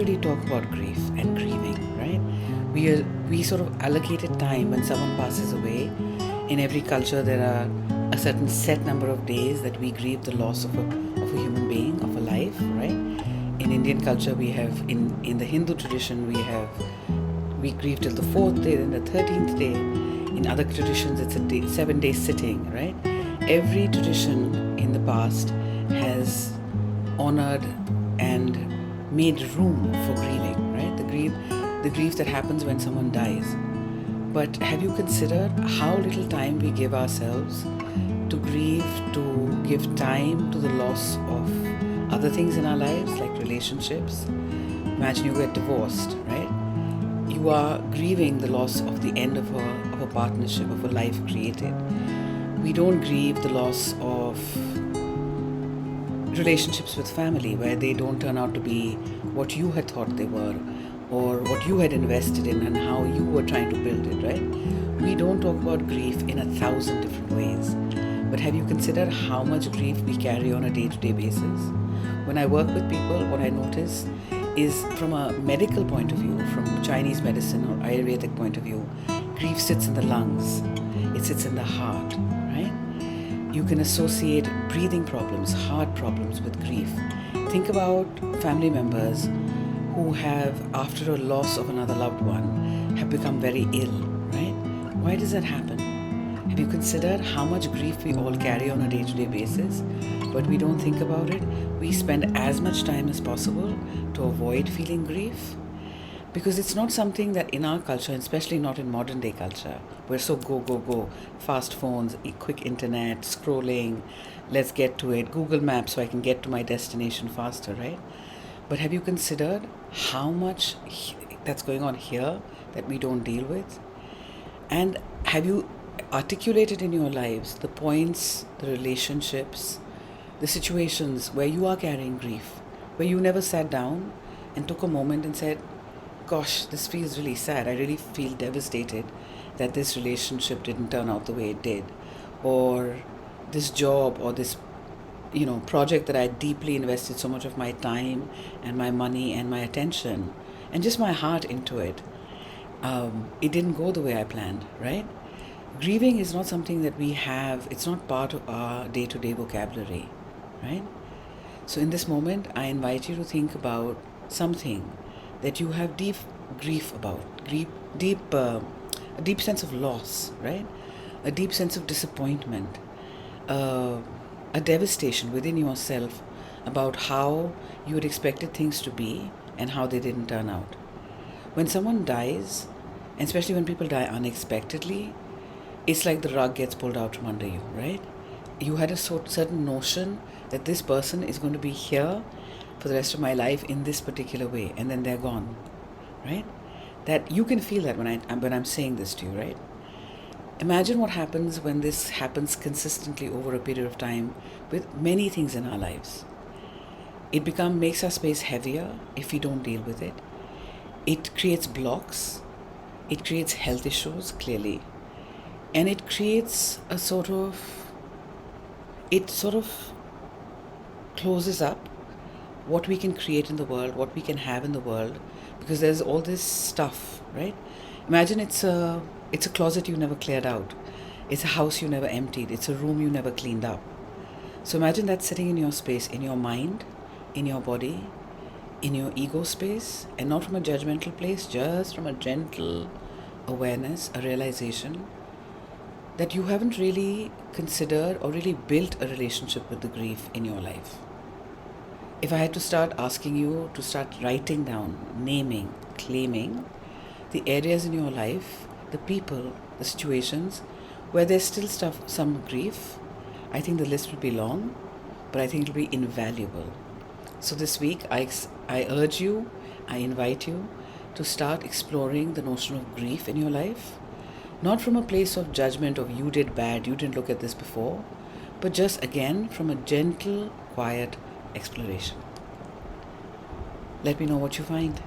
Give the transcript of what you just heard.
really talk about grief and grieving, right? We sort of allocated time when someone passes away. In every culture, there are a certain set number of days that we grieve the loss of a human being, of a life, right? In Indian culture, we have in the Hindu tradition, we grieve till the fourth day, then the 13th day. In other traditions, it's a 7 day sitting, right? Every tradition in the past has honored and made room for grieving, right? The grief that happens when someone dies. But have you considered how little time we give ourselves to grieve, to give time to the loss of other things in our lives, like relationships? Imagine you get divorced, right? You are grieving the loss of the end of a partnership, of a life created. We don't grieve the loss of relationships with family where they don't turn out to be what you had thought they were, or what you had invested in and how you were trying to build it, right? We don't talk about grief in 1,000 different ways. But have you considered how much grief we carry on a day-to-day basis? When I work with people, what I notice is, from a medical point of view, from Chinese medicine or Ayurvedic point of view, grief sits in the lungs, it sits in the heart, right? You can associate breathing problems, heart problems with grief. Think about family members who have, after a loss of another loved one, have become very ill, right? Why does that happen? Have you considered how much grief we all carry on a day-to-day basis, but we don't think about it? We spend as much time as possible to avoid feeling grief, because it's not something that in our culture, especially not in modern day culture, we're so go, fast phones, quick internet, scrolling, let's get to it, Google Maps so I can get to my destination faster, right? But have you considered how much that's going on here that we don't deal with? And have you articulated in your lives the points, the relationships, the situations where you are carrying grief, where you never sat down and took a moment and said, gosh, this feels really sad. I really feel devastated that this relationship didn't turn out the way it did. Or this job or this project that I deeply invested so much of my time and my money and my attention and just my heart into it. It didn't go the way I planned, right? Grieving is not something that we have, it's not part of our day-to-day vocabulary, right? So in this moment, I invite you to think about something that you have deep grief about, a deep sense of loss, right? A deep sense of disappointment, a devastation within yourself about how you had expected things to be and how they didn't turn out. When someone dies, and especially when people die unexpectedly, it's like the rug gets pulled out from under you, right? You had a certain notion that this person is going to be here for the rest of my life in this particular way, and then they're gone, right? That you can feel that when I'm saying this to you, right? Imagine what happens when this happens consistently over a period of time with many things in our lives. It makes our space heavier if we don't deal with it. It creates blocks. It creates health issues, clearly. And it creates it sort of closes up what we can create in the world, what we can have in the world, because there's all this stuff, right? Imagine it's a closet you never cleared out. It's a house you never emptied. It's a room you never cleaned up. So imagine that sitting in your space, in your mind, in your body, in your ego space, and not from a judgmental place, just from a gentle awareness, a realization that you haven't really considered or really built a relationship with the grief in your life. If I had to start asking you to start writing down, naming, claiming the areas in your life, the people, the situations where there's still some grief, I think the list will be long, but I think it'll be invaluable. So this week, I urge you, I invite you to start exploring the notion of grief in your life, not from a place of judgment of you did bad, you didn't look at this before, but just again from a gentle, quiet exploration. Let me know what you find.